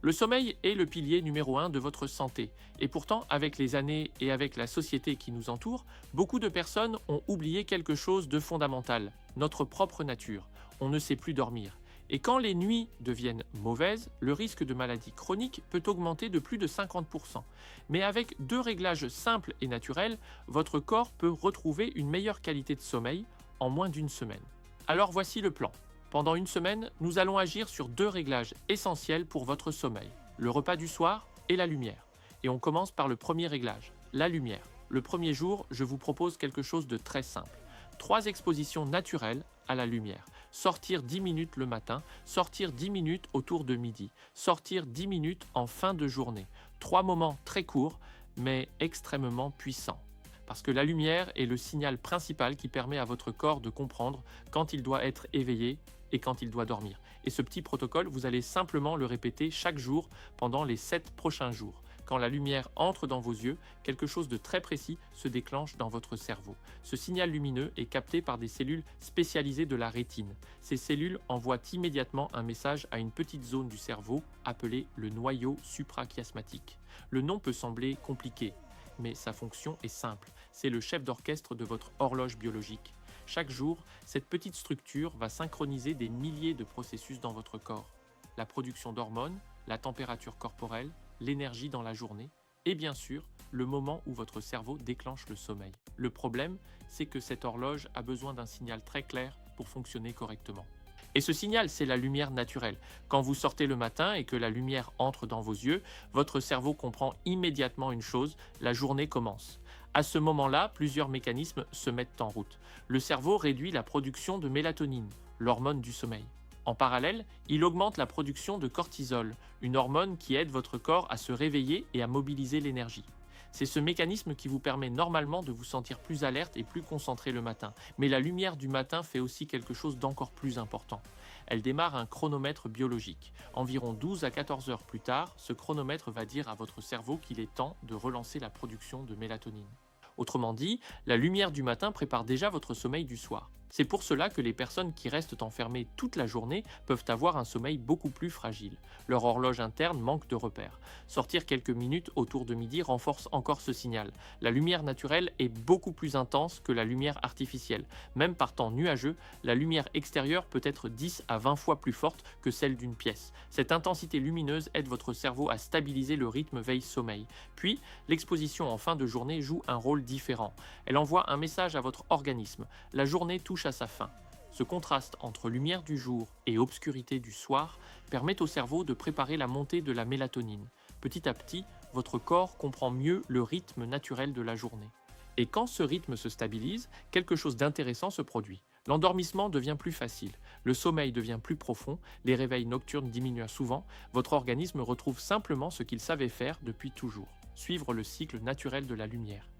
Le sommeil est le pilier numéro 1 de votre santé. Et pourtant, avec les années et avec la société qui nous entoure, beaucoup de personnes ont oublié quelque chose de fondamental, notre propre nature. On ne sait plus dormir. Et quand les nuits deviennent mauvaises, le risque de maladie chronique peut augmenter de plus de 50%. Mais avec 2 réglages simples et naturels, votre corps peut retrouver une meilleure qualité de sommeil en moins d'1 semaine. Alors voici le plan. Pendant 1 semaine, nous allons agir sur 2 réglages essentiels pour votre sommeil, le repas du soir et la lumière. Et on commence par le premier réglage, la lumière. Le premier jour, je vous propose quelque chose de très simple. 3 expositions naturelles à la lumière. Sortir 10 minutes le matin, sortir 10 minutes autour de midi, sortir 10 minutes en fin de journée. 3 moments très courts, mais extrêmement puissants. Parce que la lumière est le signal principal qui permet à votre corps de comprendre quand il doit être éveillé et quand il doit dormir. Et ce petit protocole, vous allez simplement le répéter chaque jour pendant les 7 prochains jours. Quand la lumière entre dans vos yeux, quelque chose de très précis se déclenche dans votre cerveau. Ce signal lumineux est capté par des cellules spécialisées de la rétine. Ces cellules envoient immédiatement un message à une petite zone du cerveau appelée le noyau suprachiasmatique. Le nom peut sembler compliqué, mais sa fonction est simple. C'est le chef d'orchestre de votre horloge biologique. Chaque jour, cette petite structure va synchroniser des milliers de processus dans votre corps. La production d'hormones, la température corporelle, l'énergie dans la journée et bien sûr, le moment où votre cerveau déclenche le sommeil. Le problème, c'est que cette horloge a besoin d'un signal très clair pour fonctionner correctement. Et ce signal, c'est la lumière naturelle. Quand vous sortez le matin et que la lumière entre dans vos yeux, votre cerveau comprend immédiatement une chose, la journée commence. À ce moment-là, plusieurs mécanismes se mettent en route. Le cerveau réduit la production de mélatonine, l'hormone du sommeil. En parallèle, il augmente la production de cortisol, une hormone qui aide votre corps à se réveiller et à mobiliser l'énergie. C'est ce mécanisme qui vous permet normalement de vous sentir plus alerte et plus concentré le matin. Mais la lumière du matin fait aussi quelque chose d'encore plus important. Elle démarre un chronomètre biologique. Environ 12 à 14 heures plus tard, ce chronomètre va dire à votre cerveau qu'il est temps de relancer la production de mélatonine. Autrement dit, la lumière du matin prépare déjà votre sommeil du soir. C'est pour cela que les personnes qui restent enfermées toute la journée peuvent avoir un sommeil beaucoup plus fragile. Leur horloge interne manque de repères. Sortir quelques minutes autour de midi renforce encore ce signal. La lumière naturelle est beaucoup plus intense que la lumière artificielle. Même par temps nuageux, la lumière extérieure peut être 10 à 20 fois plus forte que celle d'une pièce. Cette intensité lumineuse aide votre cerveau à stabiliser le rythme veille-sommeil. Puis, l'exposition en fin de journée joue un rôle différent. Elle envoie un message à votre organisme. La journée touche à sa fin. Ce contraste entre lumière du jour et obscurité du soir permet au cerveau de préparer la montée de la mélatonine. Petit à petit, votre corps comprend mieux le rythme naturel de la journée. Et quand ce rythme se stabilise, quelque chose d'intéressant se produit. L'endormissement devient plus facile, le sommeil devient plus profond, les réveils nocturnes diminuent souvent, votre organisme retrouve simplement ce qu'il savait faire depuis toujours, suivre le cycle naturel de la lumière.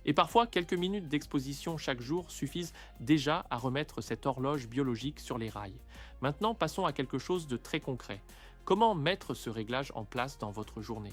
Et parfois, quelques minutes d'exposition chaque jour suffisent déjà à remettre cette horloge biologique sur les rails. Maintenant, passons à quelque chose de très concret. Comment mettre ce réglage en place dans votre journée ?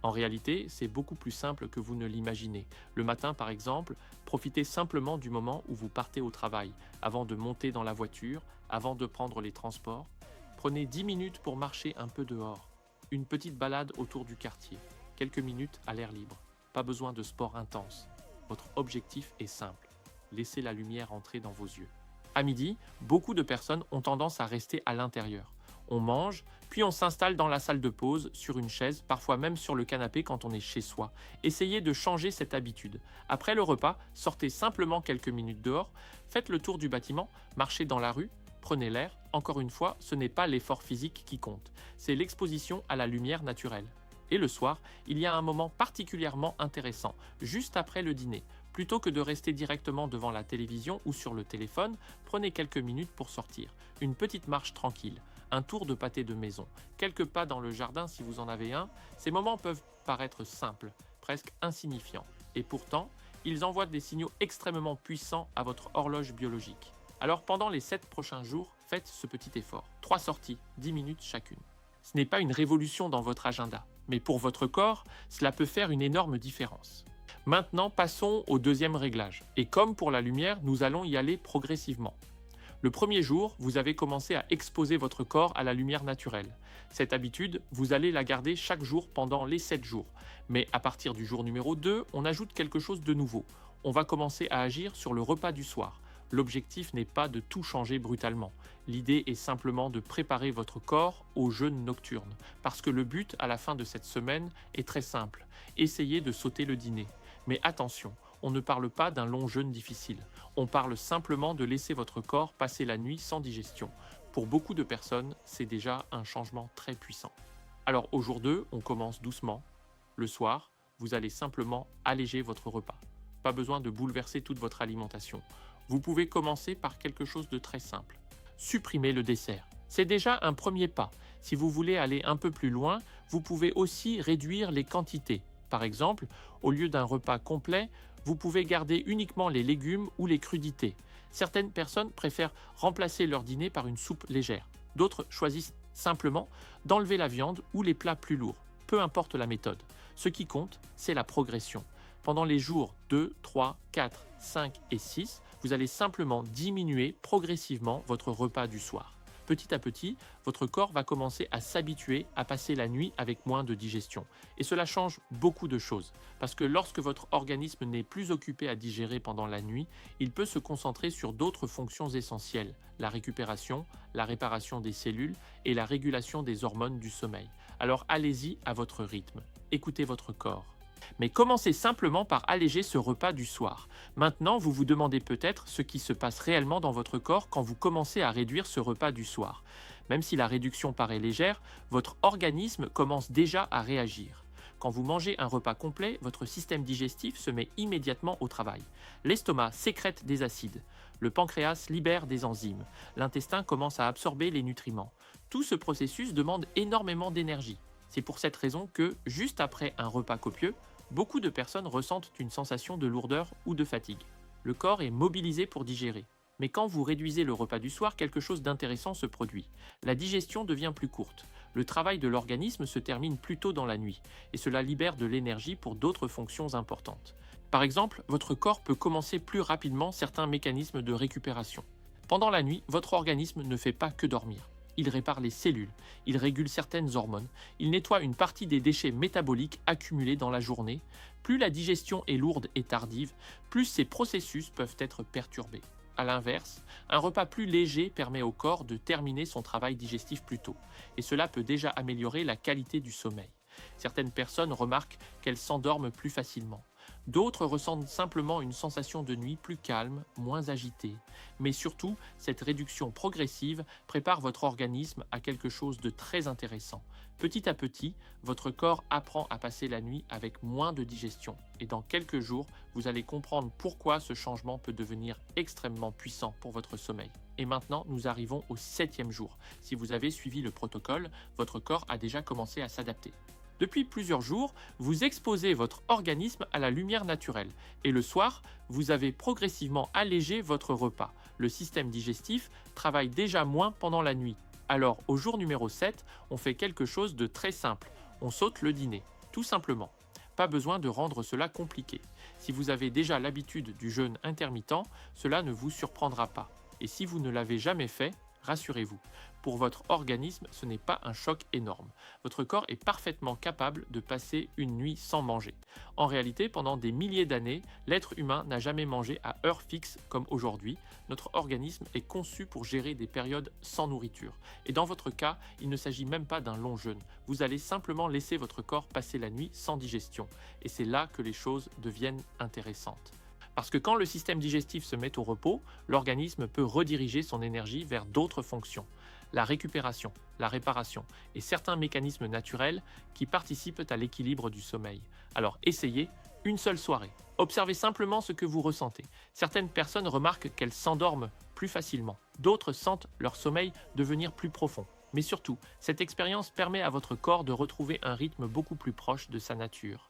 En réalité, c'est beaucoup plus simple que vous ne l'imaginez. Le matin, par exemple, profitez simplement du moment où vous partez au travail, avant de monter dans la voiture, avant de prendre les transports. Prenez 10 minutes pour marcher un peu dehors. Une petite balade autour du quartier. Quelques minutes à l'air libre. Pas besoin de sport intense. Votre objectif est simple. Laissez la lumière entrer dans vos yeux. À midi, beaucoup de personnes ont tendance à rester à l'intérieur. On mange, puis on s'installe dans la salle de pause, sur une chaise, parfois même sur le canapé quand on est chez soi. Essayez de changer cette habitude. Après le repas, sortez simplement quelques minutes dehors, faites le tour du bâtiment, marchez dans la rue, prenez l'air. Encore une fois, ce n'est pas l'effort physique qui compte, c'est l'exposition à la lumière naturelle. Et le soir, il y a un moment particulièrement intéressant, juste après le dîner. Plutôt que de rester directement devant la télévision ou sur le téléphone, prenez quelques minutes pour sortir. Une petite marche tranquille, un tour de pâté de maison, quelques pas dans le jardin si vous en avez un. Ces moments peuvent paraître simples, presque insignifiants. Et pourtant, ils envoient des signaux extrêmement puissants à votre horloge biologique. Alors pendant les 7 prochains jours, faites ce petit effort. 3 sorties, 10 minutes chacune. Ce n'est pas une révolution dans votre agenda, mais pour votre corps, cela peut faire une énorme différence. Maintenant, passons au deuxième réglage. Et comme pour la lumière, nous allons y aller progressivement. Le premier jour, vous avez commencé à exposer votre corps à la lumière naturelle. Cette habitude, vous allez la garder chaque jour pendant les 7 jours. Mais à partir du jour numéro 2, on ajoute quelque chose de nouveau. On va commencer à agir sur le repas du soir. L'objectif n'est pas de tout changer brutalement. L'idée est simplement de préparer votre corps au jeûne nocturne. Parce que le but à la fin de cette semaine est très simple. Essayez de sauter le dîner. Mais attention, on ne parle pas d'un long jeûne difficile. On parle simplement de laisser votre corps passer la nuit sans digestion. Pour beaucoup de personnes, c'est déjà un changement très puissant. Alors au jour 2, on commence doucement. Le soir, vous allez simplement alléger votre repas. Pas besoin de bouleverser toute votre alimentation. Vous pouvez commencer par quelque chose de très simple. Supprimer le dessert. C'est déjà un premier pas. Si vous voulez aller un peu plus loin, vous pouvez aussi réduire les quantités. Par exemple, au lieu d'un repas complet, vous pouvez garder uniquement les légumes ou les crudités. Certaines personnes préfèrent remplacer leur dîner par une soupe légère. D'autres choisissent simplement d'enlever la viande ou les plats plus lourds. Peu importe la méthode. Ce qui compte, c'est la progression. Pendant les jours 2, 3, 4, 5 et 6, vous allez simplement diminuer progressivement votre repas du soir. Petit à petit, votre corps va commencer à s'habituer à passer la nuit avec moins de digestion. Et cela change beaucoup de choses. Parce que lorsque votre organisme n'est plus occupé à digérer pendant la nuit, il peut se concentrer sur d'autres fonctions essentielles. La récupération, la réparation des cellules et la régulation des hormones du sommeil. Alors allez-y à votre rythme. Écoutez votre corps. Mais commencez simplement par alléger ce repas du soir. Maintenant, vous vous demandez peut-être ce qui se passe réellement dans votre corps quand vous commencez à réduire ce repas du soir. Même si la réduction paraît légère, votre organisme commence déjà à réagir. Quand vous mangez un repas complet, votre système digestif se met immédiatement au travail. L'estomac sécrète des acides. Le pancréas libère des enzymes. L'intestin commence à absorber les nutriments. Tout ce processus demande énormément d'énergie. C'est pour cette raison que, juste après un repas copieux, beaucoup de personnes ressentent une sensation de lourdeur ou de fatigue. Le corps est mobilisé pour digérer. Mais quand vous réduisez le repas du soir, quelque chose d'intéressant se produit. La digestion devient plus courte. Le travail de l'organisme se termine plus tôt dans la nuit, et cela libère de l'énergie pour d'autres fonctions importantes. Par exemple, votre corps peut commencer plus rapidement certains mécanismes de récupération. Pendant la nuit, votre organisme ne fait pas que dormir. Il répare les cellules, il régule certaines hormones, il nettoie une partie des déchets métaboliques accumulés dans la journée. Plus la digestion est lourde et tardive, plus ces processus peuvent être perturbés. A l'inverse, un repas plus léger permet au corps de terminer son travail digestif plus tôt, et cela peut déjà améliorer la qualité du sommeil. Certaines personnes remarquent qu'elles s'endorment plus facilement. D'autres ressentent simplement une sensation de nuit plus calme, moins agitée. Mais surtout, cette réduction progressive prépare votre organisme à quelque chose de très intéressant. Petit à petit, votre corps apprend à passer la nuit avec moins de digestion. Et dans quelques jours, vous allez comprendre pourquoi ce changement peut devenir extrêmement puissant pour votre sommeil. Et maintenant, nous arrivons au 7e jour. Si vous avez suivi le protocole, votre corps a déjà commencé à s'adapter. Depuis plusieurs jours, vous exposez votre organisme à la lumière naturelle et le soir, vous avez progressivement allégé votre repas. Le système digestif travaille déjà moins pendant la nuit. Alors, au jour numéro 7, on fait quelque chose de très simple. On saute le dîner, tout simplement. Pas besoin de rendre cela compliqué. Si vous avez déjà l'habitude du jeûne intermittent, cela ne vous surprendra pas. Et si vous ne l'avez jamais fait, rassurez-vous, pour votre organisme, ce n'est pas un choc énorme. Votre corps est parfaitement capable de passer une nuit sans manger. En réalité, pendant des milliers d'années, l'être humain n'a jamais mangé à heure fixe comme aujourd'hui. Notre organisme est conçu pour gérer des périodes sans nourriture. Et dans votre cas, il ne s'agit même pas d'un long jeûne. Vous allez simplement laisser votre corps passer la nuit sans digestion. Et c'est là que les choses deviennent intéressantes. Parce que quand le système digestif se met au repos, l'organisme peut rediriger son énergie vers d'autres fonctions. La récupération, la réparation et certains mécanismes naturels qui participent à l'équilibre du sommeil. Alors essayez une seule soirée. Observez simplement ce que vous ressentez. Certaines personnes remarquent qu'elles s'endorment plus facilement. D'autres sentent leur sommeil devenir plus profond. Mais surtout, cette expérience permet à votre corps de retrouver un rythme beaucoup plus proche de sa nature.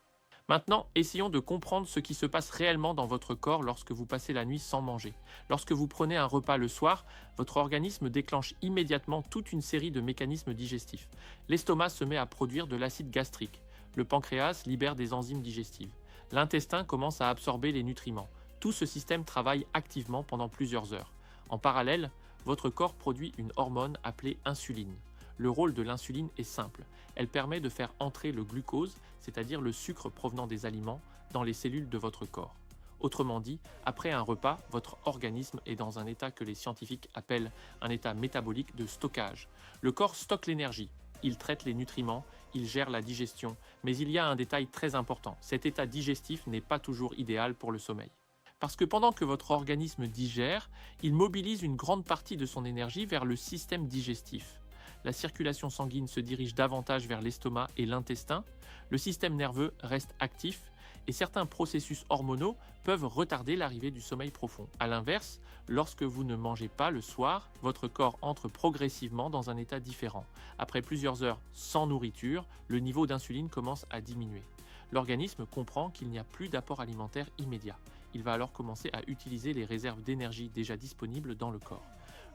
Maintenant, essayons de comprendre ce qui se passe réellement dans votre corps lorsque vous passez la nuit sans manger. Lorsque vous prenez un repas le soir, votre organisme déclenche immédiatement toute une série de mécanismes digestifs. L'estomac se met à produire de l'acide gastrique. Le pancréas libère des enzymes digestives. L'intestin commence à absorber les nutriments. Tout ce système travaille activement pendant plusieurs heures. En parallèle, Votre corps produit une hormone appelée insuline. Le rôle de l'insuline est simple. Elle permet de faire entrer le glucose, c'est-à-dire le sucre provenant des aliments, dans les cellules de votre corps. Autrement dit, après un repas, votre organisme est dans un état que les scientifiques appellent un état métabolique de stockage. Le corps stocke l'énergie, il traite les nutriments, il gère la digestion, mais il y a un détail très important. Cet état digestif n'est pas toujours idéal pour le sommeil. Parce que pendant que votre organisme digère, il mobilise une grande partie de son énergie vers le système digestif. La circulation sanguine se dirige davantage vers l'estomac et l'intestin, le système nerveux reste actif et certains processus hormonaux peuvent retarder l'arrivée du sommeil profond. A l'inverse, lorsque vous ne mangez pas le soir, votre corps entre progressivement dans un état différent. Après plusieurs heures sans nourriture, le niveau d'insuline commence à diminuer. L'organisme comprend qu'il n'y a plus d'apport alimentaire immédiat. Il va alors commencer à utiliser les réserves d'énergie déjà disponibles dans le corps.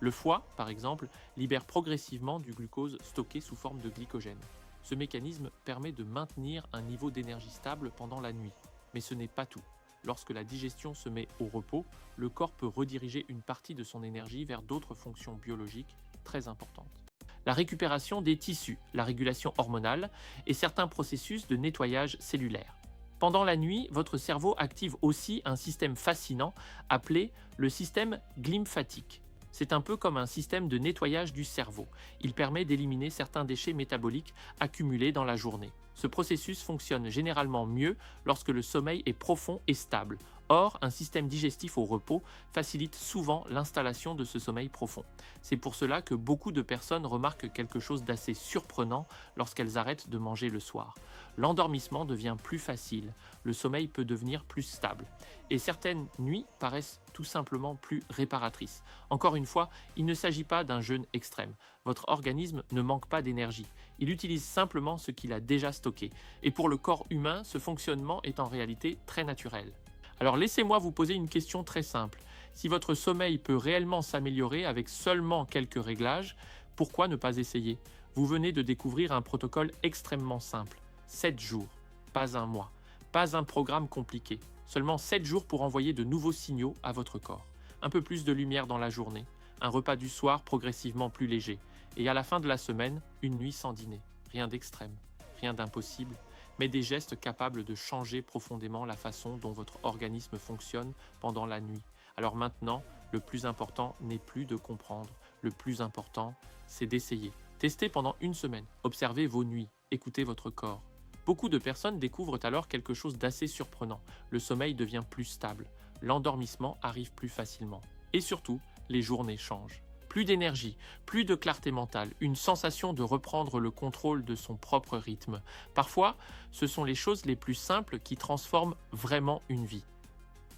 Le foie, par exemple, libère progressivement du glucose stocké sous forme de glycogène. Ce mécanisme permet de maintenir un niveau d'énergie stable pendant la nuit. Mais ce n'est pas tout. Lorsque la digestion se met au repos, le corps peut rediriger une partie de son énergie vers d'autres fonctions biologiques très importantes. La récupération des tissus, la régulation hormonale et certains processus de nettoyage cellulaire. Pendant la nuit, votre cerveau active aussi un système fascinant appelé le système glymphatique. C'est un peu comme un système de nettoyage du cerveau. Il permet d'éliminer certains déchets métaboliques accumulés dans la journée. Ce processus fonctionne généralement mieux lorsque le sommeil est profond et stable. Or, un système digestif au repos facilite souvent l'installation de ce sommeil profond. C'est pour cela que beaucoup de personnes remarquent quelque chose d'assez surprenant lorsqu'elles arrêtent de manger le soir. L'endormissement devient plus facile, le sommeil peut devenir plus stable. Et certaines nuits paraissent tout simplement plus réparatrices. Encore une fois, il ne s'agit pas d'un jeûne extrême. Votre organisme ne manque pas d'énergie. Il utilise simplement ce qu'il a déjà stocké. Et pour le corps humain, ce fonctionnement est en réalité très naturel. Alors laissez-moi vous poser une question très simple. Si votre sommeil peut réellement s'améliorer avec seulement quelques réglages, pourquoi ne pas essayer? Vous venez de découvrir un protocole extrêmement simple. 7 jours, pas un mois, pas un programme compliqué. Seulement 7 jours pour envoyer de nouveaux signaux à votre corps. Un peu plus de lumière dans la journée, un repas du soir progressivement plus léger. Et à la fin de la semaine, une nuit sans dîner. Rien d'extrême, rien d'impossible, mais des gestes capables de changer profondément la façon dont votre organisme fonctionne pendant la nuit. Alors maintenant, le plus important n'est plus de comprendre. Le plus important, c'est d'essayer. Testez pendant une semaine. Observez vos nuits. Écoutez votre corps. Beaucoup de personnes découvrent alors quelque chose d'assez surprenant. Le sommeil devient plus stable. L'endormissement arrive plus facilement. Et surtout, les journées changent. Plus d'énergie, plus de clarté mentale, une sensation de reprendre le contrôle de son propre rythme. Parfois, ce sont les choses les plus simples qui transforment vraiment une vie.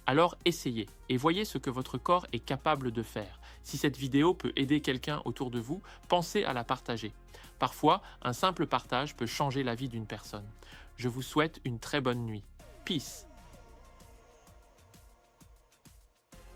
Alors essayez et voyez ce que votre corps est capable de faire. Si cette vidéo peut aider quelqu'un autour de vous, pensez à la partager. Parfois, un simple partage peut changer la vie d'une personne. Je vous souhaite une très bonne nuit. Peace.